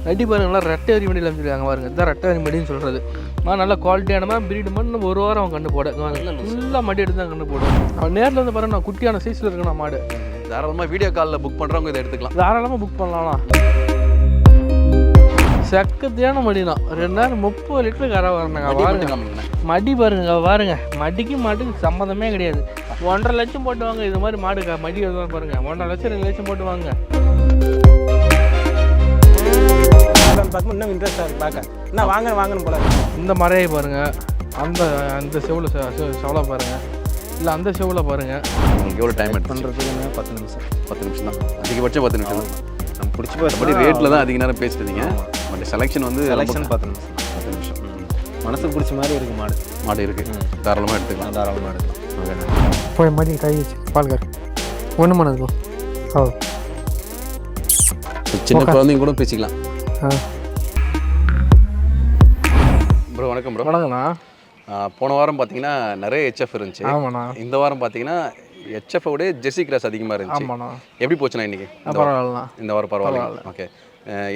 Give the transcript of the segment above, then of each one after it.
நட்டி பாருங்களா ரெட்டை வரி மடியில் அமைச்சிருக்காங்க பாருங்க, இதுதான் ரெட்டை வரி மடின்னு சொல்கிறது. நல்லா குவாலிட்டியான பிரீடு மாடு. நம்ம ஒரு வாரம் அவன் கண்டு போட ஃபுல்லாக மடி எடுத்து தான் கண்டு போடுவோம். அவன் நேரில் வந்து பாருங்க, நான் குட்டியான சைஸில் இருக்கணும் மாடு. தாராளமாக வீடியோ காலில் புக் பண்ணுறவங்க இதை எடுத்துக்கலாம், தாராளமாக புக் பண்ணலாம். சக்கத்தியான மடினா 2030 லிட்டரு கரை வரணுங்க. பாருங்க மடி பாருங்க, பாருங்க மடிக்கு மாட்டுக்கு சம்மந்தமே கிடையாது. 1.5 லட்சம் போட்டு வாங்க இது மாதிரி மாடு மடி எதுவும் பாருங்க. 1.5 லட்சம் 2 லட்சம் போட்டு வாங்க. இன்னும் இன்ட்ரெஸ்டாக இருக்குது பார்க்க, என்ன வாங்கணும் போல. இந்த மறையை பாருங்க, அந்த செவில் செவலை பாருங்க, இல்லை அந்த செவில் பாருங்க. உங்களுக்கு எவ்வளோ டைம் எடுத்து பண்ணுறதுக்கு 10 நிமிஷம் தான், அதிகபட்சம் 10 நிமிஷம் தான். நம்ம பிடிச்சி போய் ரேட்டில் தான் அதிக நேரம் பேசிட்டீங்க. பட் செலெக்ஷன் 10 நிமிஷம். மனசுக்கு பிடிச்ச மாதிரி இருக்குது மாடு இருக்குது, தாராளமாக எடுத்துக்கலாம். போய் மடி கை வச்சு பால்கார் ஒன்று மனதுக்கும். ஓ சின்ன குழந்தைங்க கூட பேசிக்கலாம். ப்ரோ வணக்கம். ப்ரோ வணக்கண்ணா. போன வாரம் பார்த்தீங்கன்னா நிறைய ஹெச்எஃப் இருந்துச்சு. ஆமாண்ணா. இந்த வாரம் பார்த்தீங்கன்னா ஹெச்எஃபோட ஜெர்சி கிராஸ் அதிகமாக இருந்துச்சு. ஆமாண்ணா. எப்படி போச்சுண்ணா இன்னைக்கு? பரவாயில்லண்ணா. இந்த வாரம் பரவாயில்ல. ஓகே,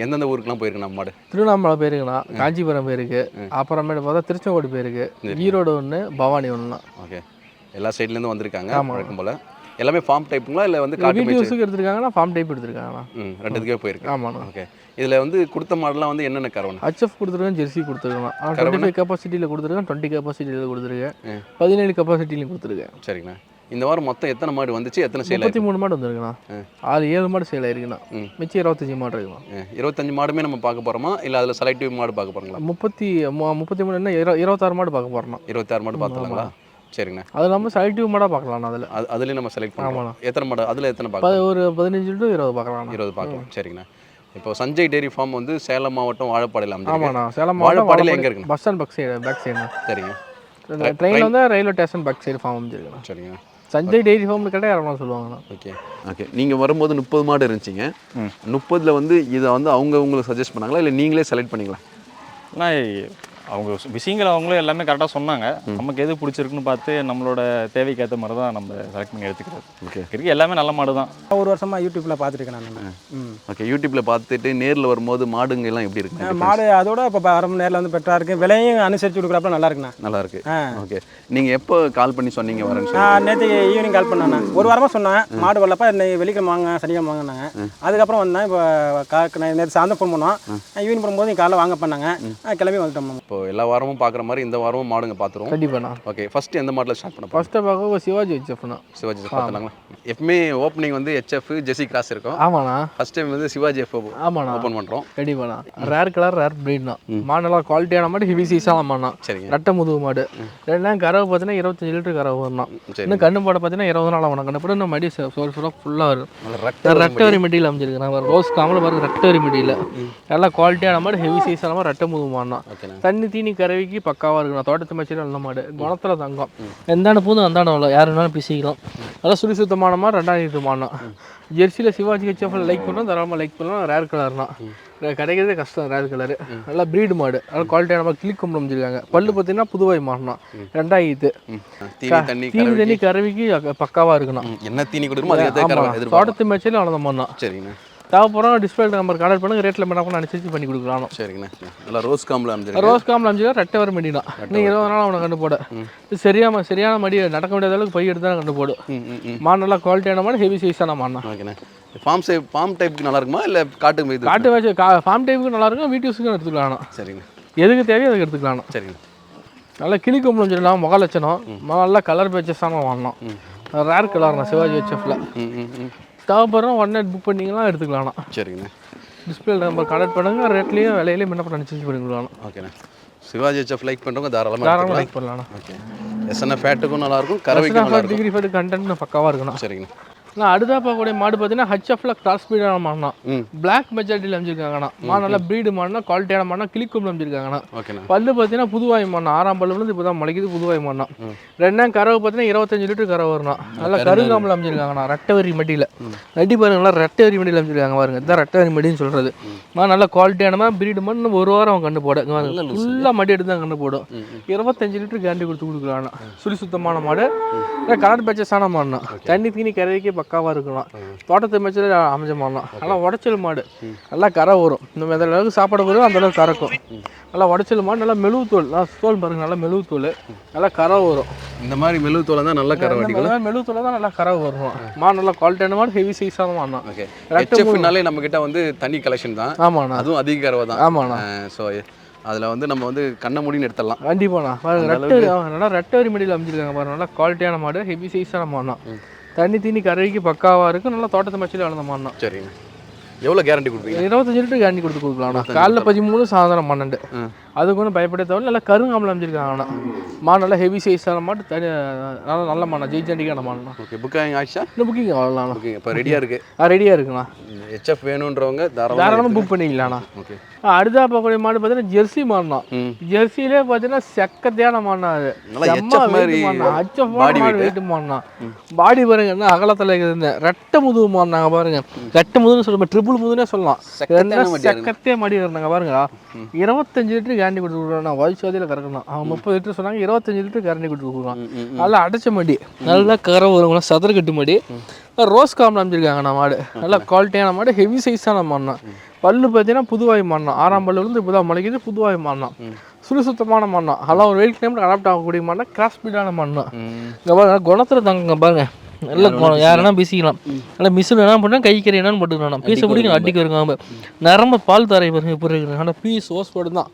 எந்தெந்த ஊருக்குலாம் போயிருக்கு நம்ம மாடு? திருவண்ணாமலை போயிருக்குண்ணா, காஞ்சிபுரம் போயிருக்கு, அப்புறமேட்டு பார்த்தா திருச்செங்கோடு போயிருக்கு, ஈரோடு 1, பவானி 1. ஓகே, எல்லா சைட்லேருந்து வந்திருக்காங்க வழக்கம் போல். எல்லாமே ஃபார்ம் டைப்புங்களா இல்லை வந்து காட்டு வீடியோஸுக்கு எடுத்துருக்காங்கன்னா ஃபார்ம் டைப் எடுத்துருக்காங்கண்ணா? ரெண்டுத்துக்கே போயிருக்கு. ஆமாண்ணா. ஓகே, இதில் வந்து கொடுத்த மாடலாம் வந்து என்னென்ன கறவணும்? ஹெச்எஃப் கொடுத்துருக்கேன், ஜெர்சி கொடுத்துருக்கேன். 25 கெப்பாசிட்டியில் கொடுத்துருக்கேன், 20 கெப்பாசிட்டியில் கொடுத்துருக்கேன், 17 கெப்பாசிட்டிலையும் கொடுத்துருக்கேன். சரிங்கண்ணா. இந்த வாரம் மொத்தம் எத்தனை மாடு வந்துச்சு, எத்தனை சேல்? 33 மாடு வந்துருக்குண்ணா. 7 மாடு சேல் ஆயிருக்குண்ணா. மிச்சம் 25 மாடு இருக்குண்ணா. 25 மாடுமே நம்ம பார்க்க போகிறோமா இல்லை அதில் செலக்டிவ் மாடு பார்க்க போகிறோங்களா? 33 என்ன 26 மாடு பார்க்க போகிறோம். 26 மாடு பார்த்துலாங்களா? சரிங்கண்ணா. அது இல்லாமல் செலக்டிவ் மாடாக பார்க்கலாம். அதில் அதுலேயும் நம்ம செலக்ட் பண்ணலாம். எத்தனை மாடு அதில் எத்தனை பார்க்கலாம்? ஒரு 15 to 20 பார்க்கலாம். 20 பார்க்கலாம். சரிங்கண்ணா. இப்போ சஞ்சய் டெய்ரி ஃபார்ம் வந்து சேலம் மாவட்டம் வாழப்பாடியில் அமைஞ்சிருக்கு. ஆமாண்ணா. சேலம் வாழப்பாடியில் எங்கே இருக்குண்ணா? பஸ் ஸ்டாண்ட் பேக் சைடுண்ணா. சரிங்க. ட்ரெயினில் வந்து railway station back side farm அமைஞ்சிருக்குண்ணா. சரிங்க. சஞ்சய் டெய்ரி ஃபார்ம் கேட்டால் யாரும் சொல்லுவாங்கண்ணா. ஓகே, நீங்கள் வரும்போது 30 மாடு இருந்துச்சிங்க. 30ல் வந்து இதை வந்து அவங்க உங்களுக்கு சஜஸ்ட் பண்ணாங்களா இல்லை நீங்களே செலக்ட் பண்ணிங்களா? அவங்க விஷயங்கள் அவங்களும் எல்லாமே கரெக்டாக சொன்னாங்க. நமக்கு எது பிடிச்சிருக்குன்னு பார்த்து நம்மளோட தேவைக்கு ஏற்ற மாதிரி தான் நம்ம செலக்ட் பண்ணி எடுத்துக்கிறது. ஓகே, இருக்கு எல்லாமே நல்ல மாடு தான். ஒரு வருஷமாக யூடியூப்பில் பார்த்துருக்கேன் நான். ஓகே, யூடியூப்பில் பார்த்துட்டு நேரில் வரும்போது மாடுங்க எல்லாம் எப்படி இருக்கு? மாடு அதோட இப்போ நேரில் வந்து பெட்டராக இருக்குது, விலையும் அனுசரித்து கொடுக்குறப்ப நல்லா இருக்குண்ணா. நல்லா இருக்கு. ஓகே, நீங்கள் எப்போ கால் பண்ணி சொன்னீங்க வரேன்னு? நேற்று ஈவினிங் கால் பண்ணேண்ணா. ஒரு வாரமாக சொன்னேன் மாடு வரலப்பா, வெள்ளிக்கிழமை வாங்க சனிக்கிழமை வாங்கினாங்க. அதுக்கப்புறம் வந்தேன். இப்போ நேற்று சாயந்தரம் ஃபோன் பண்ணோம், ஈவினிங் போகும்போது காலைல வாங்க பண்ணாங்க, கிளம்பி வந்துட்டோம். இப்போ எல்லா வாரமும் பார்க்குற மாதிரி இந்த வாரமும் மாடுங்க பார்த்துருவோம். கண்டிப்பாண்ணா. ஓகே, ஃபர்ஸ்ட் எந்த மாடலில் ஸ்டார்ட் பண்ண? ஃபர்ஸ்ட்டு பார்க்க சிவாஜி ஹெச்எஃப்ண்ணா. சிவாஜி பார்த்துனாங்களா? எப்பவுமே ஓப்பனிங் வந்து ஹெச்எஃப் ஜெர்சி கிராஸ் இருக்கும். ஆமாண்ணா. ஃபர்ஸ்ட் டைம் வந்து சிவாஜி எஃப் ஆமாண்ணா ஓப்பன் பண்ணுறோம். கண்டிப்பாண்ணா. ரேர் கலர் ரேர் ப்ரீட்ண்ணா. மாடு நல்லா குவாலிட்டியான மாடு, ஹெவி சைஸான மாடுண்ணா. சரிங்க. ரெட்டை முதுகு மாடு. ரெண்டாம் கறவை பார்த்தீங்கன்னா 25 லிட்டர் கறவை வரணும். இன்னும் கண்ணு போட பார்த்தீங்கன்னா 20 நாள் ஆகணும். கண்ணு போட இன்னும் மடி ஃபுல்லாக வரும். ரெட்டை வரி மெட்டியில் அமைச்சிருக்கு. ரோஸ் காமில் பாருங்க, ரெட்டை வரி மெட்டியில் நல்லா குவாலிட்டியான மாடு, ஹெவி சைஸான மாடு, ரெட்டை முதுகு மாடுனா. தண்ணி தீனி கறவைக்கு பக்காவாக இருக்குண்ணா. தோட்டத்து மச்சியில் நல்ல மாடு, குணத்தில் தங்கம். எந்தாண்ட பூந்து அந்தாண்ட அவ்வளோ யார் வேணாலும் பிசிக்கலாம். நல்லா சுழி சுத்தமான மாடு, 2000 மாடுனா. ஜெர்சியில் சிவாஜி ஹெச்எஃப்ல லைக் பண்ணோம், தாராளமாக லைக் பண்ணலாம். ரேர் கலர்னா கிடைக்கிறதே கஷ்டம். ரேர் கலரு நல்லா ப்ரீடு மாடு, நல்லா குவாலிட்டியான மாடு. கிளிக் கொண்டு அமைச்சிருக்காங்க. பல்லு பார்த்தீங்கன்னா புதுவாய் மாடுனா. 2000 தண்ணி கறவைக்கு பக்காவாக இருக்குண்ணா. என்ன தீனி கொடுக்குறோம் தோட்டத்து மேட்சில் அவ்வளோ மாடுனா. சரிங்கண்ணா. தேவைப்படுறோம் டிஸ்பிளே நம்பர் கான்டாக்ட் பண்ணுங்க. ரேட்டில் பண்ண அனுசரிச்சு பண்ணி கொடுக்கலாம். சரிங்கண்ணா. நல்லா ரோஸ் காம்பில் அமைஞ்சிருக்கு. ரோஸ் காம்பில் அமைஞ்சிருக்கா. ரெட்டை வர மடினா. நீங்கள் 20 நாள் அவனை கண்டு போட சரியான மடி நடக்க முடியாத அளவுக்கு பை எடுத்து தான் கண்டு போடும். மாடு நல்லா குவாலிட்டியான மாடு, ஹெவி சைஸான மாடுனா. ஓகேண்ணா. ஃபார்ம் டைப்புக்கு நல்லா இருக்குமா இல்லை காட்டு வச்சு ஃபார்ம் டைப்புக்கு நல்லா இருக்கும், வீடியோஸுக்கு எடுத்துக்கலாம். சரிங்க. எதுக்கு தேவையோ அதுக்கு எடுத்துக்கலாம். சரிங்க. நல்லா கிளி கொம்பு வச்சிடலாம். முக லட்சணம் நல்லா கலர் பேச்சஸான வாங்கணும். ரேர் கலர்ண்ணா சிவாஜி ஹெச்எஃப்ல. தேவைப்படுறோம் 1 நைட் புக் பண்ணிங்கன்னா எடுத்துக்கலாம். சரிங்கண்ணா. டிஸ்பிளே நம்பர் கான்டாக்ட் பண்ணுங்க. ரேட்லேயும் விலையிலையும் என்ன பண்ண அனுசரிச்சு பண்ணி கொடுக்கலாம். ஓகேண்ணா. சிவாஜி ஹெச்எஃப் லைக் பண்ணுறவங்க தாராளமாக லைக் பண்ணலாம். ஓகே, எஸ்என்எ ஃபேட்டுக்கும் நல்லாயிருக்கும், கறவைக்கும் நல்லா இருக்கும். டிகிரி ஃபேட்டு கண்டென்ட் பக்காவாக இருக்கணும். சரிங்கண்ணா. நான் அடுத்தா பார்க்கக்கூடிய மாடு பார்த்தீங்கன்னா ஹெச்எஃப்ல கிராஸ் ப்ரீடான மாடுனா. பிளாக் மெஜாரிட்டியில் அமைச்சிருக்காங்கண்ணா. மாடு நல்லா ப்ரீடு மாடுனா, குவாலிட்டியான மாடுனா, கிளிக்கும் அமைச்சிருக்காங்கண்ணா. பல்லு பார்த்தீங்கன்னா புதுவாய் மாடுனா. 6ஆம் பல்லுலேருந்து இப்போ தான் முளைக்குது புதுவாய் மாடுனா. ரெண்டாம் கறவை பார்த்தீங்கன்னா 25 லிட்டர் கறவை வரணும். நல்லா கருகாமல் அமைச்சிருக்காங்கண்ணா. ரெட்டை வரி மடியில் நட்டி பாருங்களா, ரெட்டை வரி மடியில் அமைச்சிருக்காங்க பாருங்க, இதுதான் ரெட்டை வரி மடின்னு சொல்கிறது. நல்லா குவாலிட்டியான ப்ரீடு மாடு. இன்னும் ஒரு வாரம் அவன் கண்டு போட ஃபுல்லாக மடி எடுத்து தான் கண்டு போடும். 25 லிட்டர் கேரண்டி கொடுத்து கொடுக்கலாம்ண்ணா. சுழி சுத்தமான மாடு, கலர் பேச்சஸான மாடுனா. தண்ணி தீனி கறவைக்கு பக்காவாக இருக்கணும். தோட்டத்து மேய்ச்சல் அமைஞ்ச மாடலாம். நல்லா உடச்சல் மாடு, நல்லா கரை வரும். இந்த எந்த அளவுக்கு சாப்பாடு வரும் அந்த அளவுக்கு கறக்கும். நல்லா உடச்சல் மாடு, நல்லா மெழுவு தோல், தோல் பாருங்க, நல்லா மெழுவு தோல், நல்லா கரை வரும். இந்த மாதிரி மெழுவு தோலை தான் நல்லா கரை வடிக்கும். மெழுவு தோலை தான் நல்லா கரை வரும். மாடு நல்லா குவாலிட்டியான மாடு, ஹெவி சைஸான மாடு தான். ஓகே, ஹெச்எஃப்னாலே நம்ம கிட்ட வந்து தனி கலெக்ஷன் தான். ஆமாண்ணா, அதுவும் அதிக கறவை தான். ஆமாண்ணா. ஸோ அதில் வந்து நம்ம வந்து கண்ணை மூடின்னு எடுத்துடலாம். கண்டிப்பாண்ணா. பாருங்க நல்லா ரெட்டவரி மெடியில் அமைச்சிருக்காங்க பாருங்க. நல்லா குவாலிட்டியான மாடு, ஹெவி சைஸான மாடுனா. தண்ணி தீனி கரைக்கு பக்காவாக இருக்கும். நல்லா தோட்டத்தை மச்சிலே வளர்ந்த மாடுனா. சரிங்க. எவ்வளோ கேரண்டி கொடுப்பீங்க? 25 லிட்டர் கேரண்டி கொடுக்கலாம்ண்ணா. காலைல 13, சாயந்தரம் 12. அதுக்கு ஒன்றும் பயப்பட தேவை. நல்லா கருங்காமல் அமைச்சிருக்காங்கண்ணா. மாடு நல்லா ஹெவி சைஸான மாடு, நல்லா நல்ல மாடா, ஜெயிச்சண்டிக்கான மாடுண்ணா. ஓகே, புக்கிங் ஆயிடுச்சா? இன்னும் புக்கிங் ஆகலாம். ஓகே, இப்போ ரெடியாக இருக்குது. ரெடியாக இருக்குண்ணா. ஹெச்எஃப் வேணுன்றவங்க தாராளமாக புக் பண்ணிக்கலாம்ண்ணா. ஓகே. அடுத்தா பார்க்கக்கூடிய மாடு பார்த்தீங்கன்னா ஜெர்சி மாடுனா. ஜெர்சிலே பார்த்தீங்கன்னா செக்கத்தையான மாடுனா. அது வெயிட்டு மாடுனா. பாடி பாருங்க என்ன அகலத்தில் இருந்தேன். ரெட்டை முதுகு மாடுனாங்க பாருங்க. ரெட்டை முதுகுன்னு சொல்லுங்க, ட்ரிபிள் முதுகுனே சொல்லலாம். செக்கத்தே மாடி இருந்தாங்க பாருங்க. 25 லிட்டர் கேரண்டி கொடுத்துருக்காங்க. வயசுவாதியில் கறக்கணும். அவங்க 30 லிட்டர் சொன்னாங்க, 25 லிட்டர் கேரண்டி கொடுத்துருக்காங்க. நல்லா அடைச்ச மாடி, நல்லா கரை வருங்களா, சதுர கட்டு மாடி. ரோஸ் காம்பில் அமைச்சிருக்காங்க நான் மாடு. நல்லா குவாலிட்டியான மாடு, ஹெவி சைஸான மாடுனா. பல்லு பார்த்தீங்கன்னா புதுவாய் மாடுனா. 6ஆம் பல்லு வந்து இப்போதான் முளைக்குது. புதுவாய் மாடுனா, சுறுசுத்தமான மாடுனா. அதெல்லாம் ஒரு வெயிட் டைம் அடாப்ட் ஆகக்கூடிய மாடுனா, கிராஸ் பீடான மாடுனா. இங்கே பாருங்க, குணத்தில் தாங்க பாருங்க. நல்லா யாருன்னா பீசிக்கலாம். நல்லா மிஷின் என்ன பண்ணால் கை கறி என்னன்னு போட்டுக்கலாம். பீஸை பிடிக்கும் அடிக்க இருக்காங்க. நிரம்ப பால் தரை பாருங்க இப்போ இருக்கு. ஆனால் பீஸ் ஓஸ் போட்டு தான்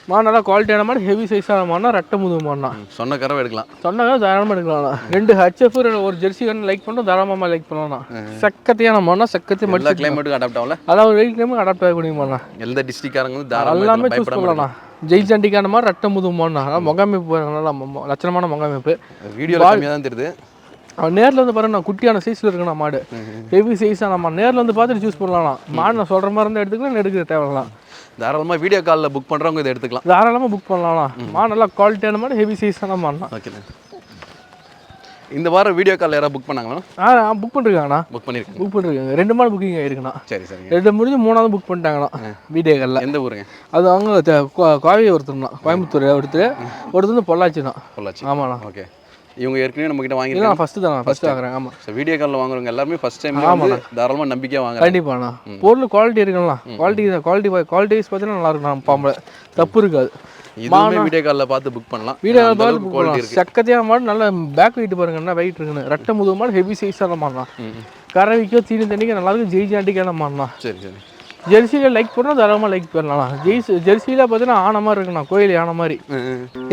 மாடு. நல்லா குவாலிட்டியான மாடு, ஹெவி சைஸான மாடுனா, ரெட்டை முதுகு மாடுனா. சொன்ன கறவை எடுக்கலாம். சொன்ன கறவை தாராளமாக எடுக்கலாம். 2 ஹெச்எஃப் ஒரு ஜெர்சி வேணும் லைக் பண்ணோம், தாராளமாக லைக் பண்ணலாம். செக்கத்தையான மாடுனா, செக்கத்தை மட்டும் கிளைமேட்டுக்கு அடாப்ட் ஆகல. அதாவது ஒரு வெயிட் கிளைமேட் அடாப்ட் ஆகக்கூடிய மாடுனா. எந்த டிஸ்ட்ரிக்டாரங்க எல்லாமே சூஸ் பண்ணலாம். ஜெயிச்சண்டிக்கான மாதிரி ரெட்டை முதுகு மாடுனா. முகாமைப்பு நல்லா லட்சணமான முகாமைப்பு. வீடியோ கம்மியாக தான் தெரியுது. அவன் நேரில் வந்து பாருங்க, குட்டியான சைஸில் இருக்குண்ணா மாடு, ஹெவி சைஸாக. நம்ம நேரில் வந்து பார்த்துட்டு சூஸ் பண்ணலாம். மாடு நான் சொல்கிற மாதிரி இருந்தால் எடுத்துக்கலாம், எடுக்க தேவையில்லாம். தாராளமாக வீடியோ காலில் புக் பண்ணுறவங்க இதை எடுத்துக்கலாம். தாராளமாக புக் பண்ணலாம். மாடு நல்லா குவாலிட்டியான மாடு, ஹெவி சைஸான மாடுனா. ஓகே. இந்த வாரம் வீடியோ காலில் யாராவது புக் பண்ணாங்களா? புக் பண்ணிருக்காங்கண்ணா. புக் பண்ணிருக்காங்க. 2 மாடு புக்கிங் ஆயிருக்குண்ணா. சரி சரி. 2 முடிஞ்சு 3ஆவது புக் பண்ணிட்டாங்கண்ணா வீடியோ காலில். எந்த ஊருங்க? அது அவங்க கோவை ஒருத்தர்ண்ணா, கோயம்புத்தூர் ஒருத்தர் வந்து பொள்ளாச்சிண்ணா. பொள்ளாச்சி. ஆமாண்ணா. ஓகே. இவங்க ஏற்கனவே நம்ம கிட்ட வாங்கிருக்காங்க. ஃபர்ஸ்ட் தான் ஃபர்ஸ்ட் வாங்குறேன். ஆமாம். ஸோ வீடியோ காலில் வாங்குறவங்க எல்லாருமே ஃபர்ஸ்ட் டைம் தாராளமாக நம்பிக்கையாக வாங்க. கண்டிப்பாண்ணா. பொருள் குவாலிட்டி இருக்குங்களா. குவாலிட்டி வைஸ் பார்த்தீங்கன்னா நல்லா இருக்கும். பாம்பு தப்பு இருக்காது. இதுவுமே வீடியோ காலில் பார்த்து புக் பண்ணலாம். வீடியோ காலில் பார்த்து புக் பண்ணலாம். சக்கத்தையான மாடு, நல்ல பேக் வெயிட் பாருங்க, என்ன வெயிட் இருக்குன்னு. ரெட்டை முதுகு மாடு, ஹெவி சைஸான மாடுலாம். கறவைக்கோ தீனி தண்ணிக்கோ நல்லா இருக்கும். ஜெயிச்சாண்டிக்கான மாடுலாம். சரி சரி. ஜெர்சியில் லைக் பண்ணால் தாராளமாக லைக் பண்ணலாம். ஜெர்சியில் பார்த்தீங்கன்னா ஆன மாதிரி இருக்குண்ணா, கோயில் ஆன மாதிரி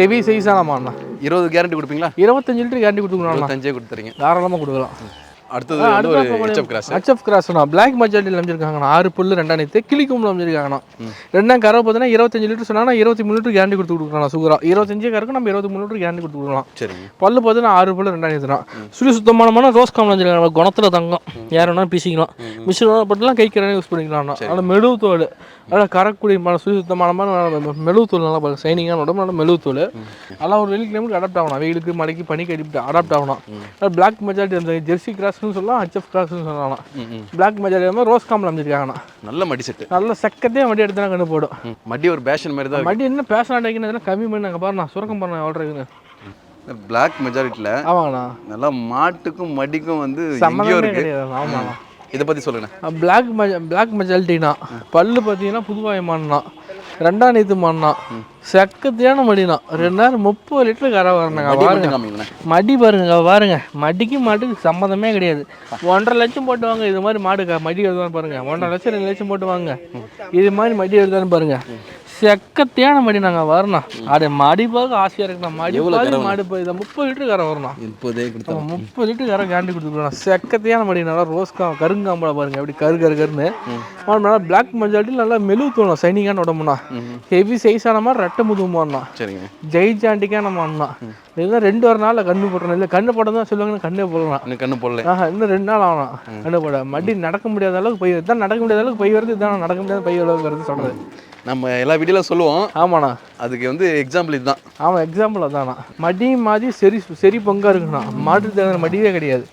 ஹெவி சைஸான மாடுண்ணா. 20 கேரண்டி கொடுப்பீங்களா? 25 லிட்டர் கேரண்டி கொடுத்துக்கலாம். 25 கொடுத்துறீங்க. தாராளமாக கொடுக்கலாம். அடுத்தது ஹெச்எஃப் கிராஸ்ண்ணா. பிளாக் மெஜாரிட்டியில் அமைச்சிருக்காங்கண்ணா. 6 புல்லு 2 அனைத்து கிளிக்கும்ல அமைச்சிருக்காங்கண்ணா. 2ஆம் கறவை பார்த்தீங்கன்னா 25 லிட்டர் சொன்னாங்கன்னா 23 லிட்டர் கேரண்டி கொடுத்து கொடுக்கலாம். சுகரா 25 கறக்கு நம்ம 23 லிட்டர் கேரண்டி கொடுத்து கொடுக்கலாம். சரி. பல்லு பார்த்தீங்கன்னா 6 புல்லு 2 அனைத்துனா. சுத்தமான ரோஸ் காம்பில் அமைச்சிருக்காங்க. குணத்தில் தங்கம், யார் வேணாலும் பீசிக்கலாம். மிஷின் பட்டுலாம் கை கரை யூஸ் பண்ணிக்கலாம்ண்ணா. நல்லா மெழுவு தோல், நல்லா கறக்கூடிய சுத்தமான மெழுவு தோல், நல்லா சைனிங்கான உடம்பு, நல்லா மெழுவு தோல். நல்லா ஒரு வெயில் கிளைமேட் அடாப்ட் ஆகணும். வெயிலுக்கு மழைக்கு பனிக்கு அடாப்ட் ஆகணும். பிளாக் மெஜாரிட்டி அந்த ஜெர்சி கிராஸ்னு சொல்லலாம், ஹெச்எஃப் கிராஸ்னு சொல்லலாம். பிளாக் மெஜாரிட்டி ரோஸ் காம்பில் அமைச்சிருக்காங்கண்ணா. நல்ல மடி செட்டு, நல்ல செக்கத்தையே மடி எடுத்து கண்டு போடும். மடி ஒரு பேஷன் மாதிரி தான். மடி என்ன பேஷன் ஆகிக்குன்னு கம்மி பண்ணாங்க பாருண்ணா. சுரக்கம் பண்ண எவ்வளோ பிளாக் மெஜாரிட்டியில். ஆமாண்ணா. நல்லா மாட்டுக்கும் மடிக்கும் வந்து சம்மந்தமே கிடையாது. ஆமாண்ணா. இதை பற்றி சொல்லுங்க. பிளாக் மெஜாரிட்டினா பல்லு பார்த்தீங்கன்னா புதுவாய் மாடுனா, 2ஆம் நீத்து மாடுனா, செக்கத்தையான மடினா. 30 லிட்டர் கரை வரணுங்க. பாருங்க மடி பாருங்க, பாருங்க மடிக்கு மாட்டுக்கு சம்மந்தமே கிடையாது. 1.5 லட்சம் போட்டு வாங்க இது மாதிரி மாடு மடி எழுதான்னு பாருங்க. 1.5 லட்சம் 2 லட்சம் போட்டு வாங்க இது மாதிரி மடி எழுதான்னு பாருங்க. செக்கத்தையான மடி நாங்கள் வரணும். அது மடி பார்க்க ஆசையாக இருக்குண்ணா. மடி மாடு போய் இதை 30 லிட்டர் கரை வரணும். 30 லிட்டர் கரை கேரண்டி கொடுத்துருக்கோம். செக்கத்தையான மடி நல்லா ரோஸ் கருங்காம்பளை பாருங்க, எப்படி கருன்னு. நல்லா பிளாக் மெஜாரிட்டி, நல்லா மெழுவு தோணும், சைனிங்கான உடம்புனா. ஹெவி சைஸான மாதிரி ரெட்டை முதுகு மாடுனா. சரிங்க. ஜெயிச்சாண்டிக்கான மாடுனா. இதுதான் 2 நாளில் கண்ணு போட்டுறோம். இல்லை கண்ணு போட தான் சொல்லுவாங்க, கண்ணே போடலாம். கண்ணு போடல. இன்னும் 2 நாள் ஆகலாம் கண்ணு போட. மடி நடக்க முடியாத அளவுக்கு பை தான், நடக்க முடியாத அளவுக்கு பை வருது. இதான் நடக்க முடியாத பை அளவுக்கு வருது சொல்கிறது. நம்ம எல்லா வீடியோவில் சொல்லுவோம். ஆமாண்ணா. அதுக்கு வந்து எக்ஸாம்பிள் இதுதான். ஆமாம், எக்ஸாம்பிள் அதாண்ணா. மடி மாதிரி சரி பொங்கா இருக்குண்ணா. மாட்டுக்கு தேவையான மடியே கிடையாது.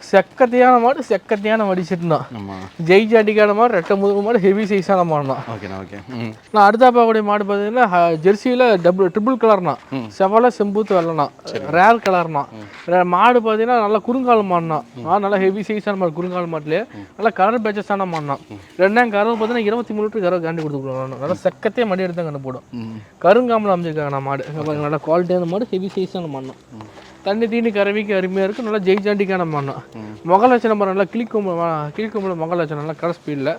செக்கத்தையான மாடு, செக்கத்தையான மடிச்சிட்டுனா ஆமாம். ஜெய்ஜாண்டிக்கான மாடு, ரெட்டை முதுகு மாடு, ஹெவி சைஸான மாடுனா. ஓகேண்ணா, ஓகே. நான் அடுத்தா பார்க்கக்கூடிய மாடு பார்த்தீங்கன்னா ஜெர்சியில் ட்ரிபிள் கலர்னா, செவலை செம்பூத்து வெள்ளனா, ரேர் கலர்னா. மாடு பார்த்தீங்கன்னா நல்லா குறுங்கால் மாடுனா, நல்லா ஹெவி சைஸான மாடு, குறுங்கால் மாட்டுலேயே நல்லா கலர் பேச்சஸான மாடுனா. ரெண்டாம் கறவை பார்த்தீங்கன்னா 23 லிட்டர் கறவை கேண்டி கொடுத்துக்கலாம். நல்லா செக்கத்தையே மடி எடுத்து கண்டு போடும். கருங்காமல் அமைஞ்சிருக்காங்க நான் மாடு, நல்லா குவாலிட்டியான மாடு, ஹெவி சைஸான மாடுனா. தண்ணி தீனி கறவைக்கு அருமையாக இருக்குது. நல்லா ஜெய்ஜாண்டிக்கான மாடுனா. முகலட்சணம் பாருங்க, நல்லா கிளிக்கொம்பு முகலட்சணம் நல்லா கடை ஸ்பீடில்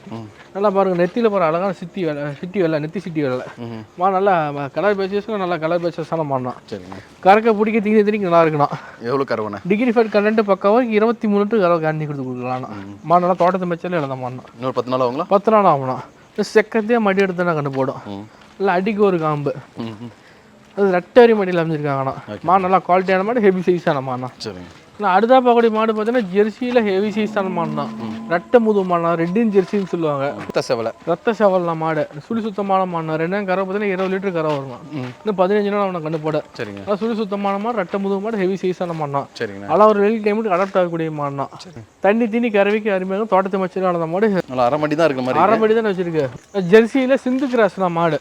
நல்லா பாருங்கள். நெத்தியில் பாருங்க அழகான சிட்டி வெள்ளை நெத்தி சிட்டி வெள்ளை நல்லா கலர் பேச்சஸ்க்கு நல்லா கலர் பேச்சஸான மாடுனா. சரிங்க. கறக்க பிடிக்க தீனிக்கு நல்லா இருக்கணும். எவ்வளோ கறவைண்ணா? டிகிரி ஃபேட் கண்டென்ட் பக்காவாக 23 லிட்டர் கறவை கேண்டி கொடுக்கலாம். மாடு நல்லா தோட்டத்தை மேய்ச்சாலே எழுத மாடுனா. இன்னொரு 10 நாள் ஆகுங்களா? 10 நாள் ஆகணும். செக்கத்தையே மடி எடுத்து நான் கண்டு போடும். இல்லை அடிக்கு ஒரு காம்பு, அது ரெட்டரி மடியில் அமைஞ்சிருக்காங்கண்ணா. மாடு நல்லா குவாலிட்டியான மாடு, ஹெவி சைஸான மாடுனா. சரிங்க. நான் அடுத்தா பார்க்கக்கூடிய மாடு பார்த்தீங்கன்னா ஜெர்சியில் ஹெவி சைஸான மாடுனா, ரெட்டை முது மாடுனா, ரெட்டின் ஜெர்சின்னு சொல்லுவாங்க. ரத்த செவல்னா மாடு, சுழி சுத்தமான மாடுனா. ரெண்டாம் கறவை பார்த்தீங்கன்னா 20 லிட்டர் கறவை வரும். இன்னும் 15 நாள் அவனை கண்டு போட. சரிங்க. சுழி சுத்தமான மாடு, ரெட்டை முது மாடு, ஹெவி சைஸான மாடுனா. சரிங்க. நல்லா ஒரு வெயில் டைமுக்கு அடாப்ட் ஆகக்கூடிய மாடுனா. தண்ணி தீனி கறவைக்கு அருமையாக தோட்டத்தை மச்சில் வளர்ந்த மாடு. நல்லா அரை மடி தான் இருக்கிற மாதிரி. அரை மடி தான் வச்சிருக்கு. ஜெர்சியில் சிந்து கிராஸ்னா மாடு,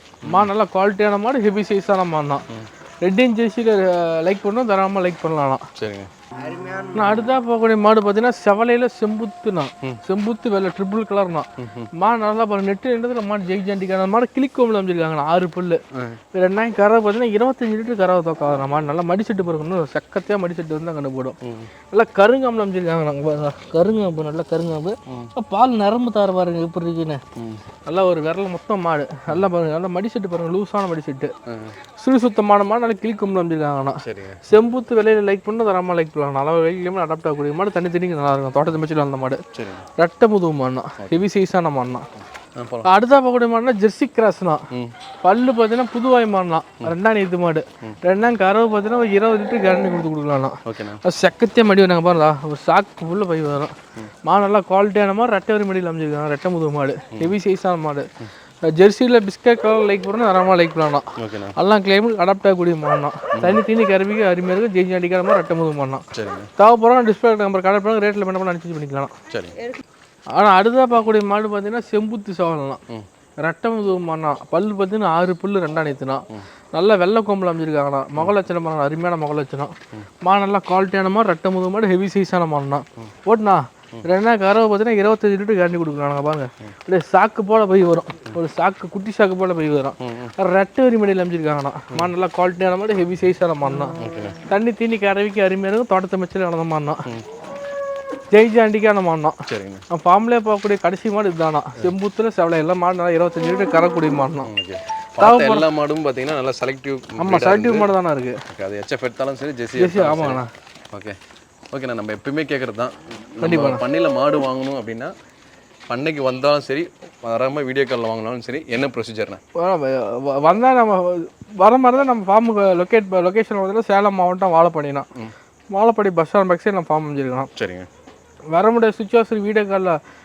நல்லா குவாலிட்டியான மாடு, ஹெவி சைஸான மாடுனா. ரெட்டின் ஜெர்சியில் லைக் பண்ணணும், தராமல் லைக் பண்ணலாம். சரிங்க. நான் அடுத்தா போகக்கூடிய மாடு பார்த்தீங்கன்னா செவலையில் செம்புத்துனா, செம்புத்து வெள்ளை ட்ரிபிள் கலர்னா. மாடு நல்லா பாருங்க, நெட்டு மாடு ஜெய்ஜாண்டிக்கான மாடு, கிளிக்கோம்பில் அமைச்சிருக்காங்க 6 புல்லு. ரெண்டாயிரம் கறவை பார்த்தீங்கன்னா 25 லிட்டர் கறவை தோக்காத மாடு. நல்லா மடிச்செட்டு பிறக்கணும், செக்கத்தையாக மடிச்செட்டு வந்து கண்டு போடும். நல்லா கருங்காம்பில் அமைச்சிருக்காங்க. நாங்கள் கருங்காம்பு, நல்லா கருங்காம்பு. பால் நரம்பு தார பாருங்க எப்படி இருக்குன்னு. நல்லா ஒரு விரல் மொத்தம் மாடு, நல்லா பாருங்க, நல்லா மடிச்செட்டு பாருங்க, லூஸான மடிச்செட்டு, சுழி சுத்தமான மாடு, நல்லா கிளிக்கோம்பில் அமைச்சிருக்காங்கண்ணா. செம்புத்து விலையில லைக் பண்ண தராமல் லைக் பண்ணலாம். நல்லா வெயிலுமே அடாப்ட் ஆகக்கூடிய மாடு, தண்ணி தண்ணிக்கு நல்லா இருக்கும். தோட்டத்தை மேய்ச்சல் வந்த மாடு, ரெட்டை முதுகு மாடுனா, ஹெவி சைஸான மாடுனா. அடுத்தா பார்க்கக்கூடிய மாடுனா ஜெர்சி கிராஸ்னா, பல்லு பார்த்தீங்கன்னா புதுவாய் மாடுனா, ரெண்டாம் நீத்து மாடு. ரெண்டாம் கறவை பார்த்தீங்கன்னா ஒரு 20 லிட்டர் கேரண்டி கொடுத்துக்கலாம். செக்கத்தையே மடி வந்தாங்க பாருங்களா, ஒரு சாக்கு ஃபுல்லு பை வரும். மாடு நல்லா குவாலிட்டியான மாடு, ரெட்டை வரி மடியில் அமைச்சிருக்காங்க. ரெட்டை முதுகு மாடு, ஹெவி சைஸான மாடு. ஜெர்சியில் பிஸ்கட் கலர் லைக் பண்ணணும், தரமாக லைக் பண்ணலாம். எல்லாம் கிளைமேட் அடாப்ட் ஆகக்கூடிய மாடுனா. தண்ணி தீனி கருவிக்கு அருமையாக இருக்குது. ஜெய்ஜி அடிக்கிற மாதிரி ரெட்டை முதுகு மாடுனா. தேவைப்படுறோம் டிஸ்பிளே நம்பர் கடை பண்ண ரேட்டில் பண்ண அனுப்பிச்சு பண்ணிக்கலாம். ஆனால் அடுத்ததாக பார்க்கக்கூடிய மாடு பார்த்தீங்கன்னா செம்புத்து சவாலலாம், ரெட்டை முதுகு மாடுனா. பல்லு பார்த்தீங்கன்னா 6 புல்லு, ரெண்டாம் நீத்துனா. நல்லா வெள்ளை கொம்பில் அமைச்சிருக்காங்கண்ணா. முகலட்சணம் மாடு, அருமையான முகலட்சணம். மாடு நல்லா குவாலிட்டியான மாடு, ரெட்டை முதுகு மாடு, ஹெவி சைஸான மாடுனா. ஓட்டுண்ணா ரெண்டாம் கறவை பார்த்தீங்கன்னா 25 லிட்டர் கேரண்டி கொடுக்குறாங்க பாருங்க. அப்படியே சாக்கு போல் போய் வரும், ஒரு சாக்கு குட்டி சாக்கு போல் போய் வரும். ரெட்டை வரி மடியில் அமைச்சிருக்காங்கண்ணா. மாடு நல்லா குவாலிட்டியான மாடு, ஹெவி சைஸான மாடுனா. தண்ணி தீனி கறவைக்கு அருமையாக இருக்கும். தோட்டத்தை மேய்ச்சல் வளர்ந்த மாடுனா. ஜெய்ஜாண்டிக்கான மாடுனா. ஃபார்ம்லேயே போகக்கூடிய கடைசி மாடு இதுதானா. செம்புத்தில் செவலை எல்லாம் மாடு நல்லா 25 லிட்டர் கறக்கூடிய மாடுனா. எல்லா மாடும் பார்த்தீங்கன்னா நல்லா செலக்டிவ். ஆமாம், செலக்டிவ் மாடு தானே இருக்குது. அது எச்எஃப் எடுத்தாலும் சரி, ஜெர்சி. ஆமாங்கண்ணா. ஓகே ஓகேண்ணா. நம்ம எப்பயுமே கேட்குறது தான், கண்டிப்பாக பண்ணையில் மாடு வாங்கணும் அப்படின்னா பண்ணைக்கு வந்தாலும் சரி, வராமல் வீடியோ காலில் வாங்கினாலும் சரி, என்ன ப்ரொசீஜர்ண்ணா? வந்தால் நம்ம வர மாதிரி தான் நம்ம ஃபார்முக்கு லொக்கேஷன் வந்து சேலம் மாவட்டம் வாழப்பாடினா. வாழப்பாடி பஸ் ஸ்டாண்ட் பக்கத்தில் நம்ம ஃபார்ம் அமைஞ்சிருக்கோம். சரிங்க. வர முடியாத சுச்சுவேஷன் வீடியோ காலில்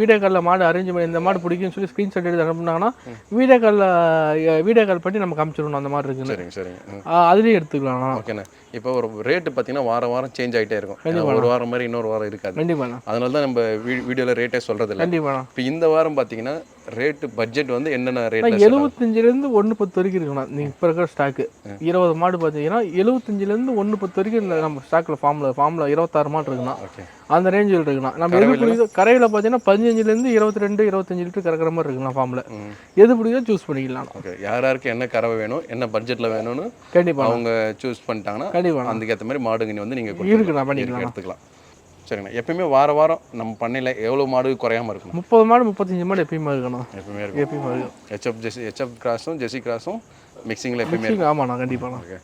வீடியோ காலில் மாடு அரேஞ்ச் பண்ணி இந்த மாடு பிடிக்குன்னு சொல்லி ஸ்க்ரீன்ஷாட் எடுத்து அனுப்புனாங்கன்னா வீடியோ கால் பண்ணி நம்ம காமிச்சிடணும் அந்த மாதிரி இருக்குது. சரிங்க சரிங்க. அதுலேயும் எடுத்துக்கலாம். ஓகேண்ணா. இப்போ ஒரு ரேட்டு பார்த்தீங்கன்னா வாரம் சேஞ்ச் ஆகிட்டே இருக்கும். ஒரு வாரம் மாதிரி இன்னொரு வாரம் இருக்காது. கண்டிப்பாக. அதனால தான் நம்ம வீடியோவில் ரேட்டே சொல்கிறது இல்லை. கண்டிப்பாக. இப்போ இந்த வாரம் பார்த்தீங்கன்னா ரேட்டு பட்ஜெட் வந்து என்னென்ன ரேட்? 75லேருந்து 110 வரைக்கும் இருக்குண்ணா. நீங்கள் இப்போ இருக்கிற ஸ்டாக்கு 20 மாடு பார்த்தீங்கன்னா 75லேருந்து 110 வரைக்கும் இந்த நம்ம ஸ்டாக்கில் ஃபார்மில் 26 மாடு இருக்குண்ணா. ஓகே. அந்த ரேஞ்சில் இருக்குண்ணா. நம்ம எது பிடிக்குதோ கரையில் பார்த்தீங்கன்னா 15லேருந்து 22, 25 லிட்டர் கறக்கிற மாதிரி இருக்குண்ணா ஃபார்மில். எது பிடிக்குதோ சூஸ் பண்ணிக்கலாம். ஓகே. யாருக்கு என்ன கறவை வேணும், என்ன பட்ஜெட்டில் வேணும்னு கண்டிப்பாக அவங்க சூஸ் பண்ணிட்டாங்கன்னா அதுக்கேற்ற மாதிரி மாடுங்க வந்து நீங்கள் இருக்குண்ணா பண்ணிக்கலாம், எடுத்துக்கலாம். சரிங்கண்ணா. எப்பயுமே வாரம் நம்ம பண்ணையில் எவ்வளோ மாடு குறையாமல் இருக்கும்? 30 மாடு 35 மாடு எப்பயுமே இருக்கணும். எப்பயுமே இருக்கும். ஹெச்எஃப் கிராஸும் ஜெர்சி கிராஸும் மிக்சிங்கில் எப்பயுமே. ஆமாண்ணா, கண்டிப்பாண்ணா. ஓகே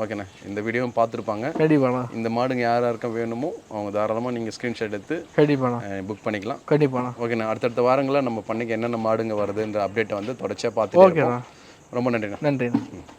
ஓகேண்ணா. இந்த வீடியோவும் பார்த்துருப்பாங்க. கண்டிப்பாண்ணா. இந்த மாடுங்க யாருக்கும் வேணுமோ அவங்க தாராளமாக நீங்கள் ஸ்க்ரீன்ஷாட் எடுத்து கண்டிப்பாண்ணா புக் பண்ணிக்கலாம். கண்டிப்பாண்ணா. ஓகேண்ணா. அடுத்தடுத்த வாரங்களில் நம்ம பண்ணைக்கு என்னென்ன மாடுங்க வருதுன்ற அப்டேட்டை வந்து தொடர்ச்சியாக பார்த்து. ஓகேண்ணா. ரொம்ப நன்றிண்ணா. நன்றி.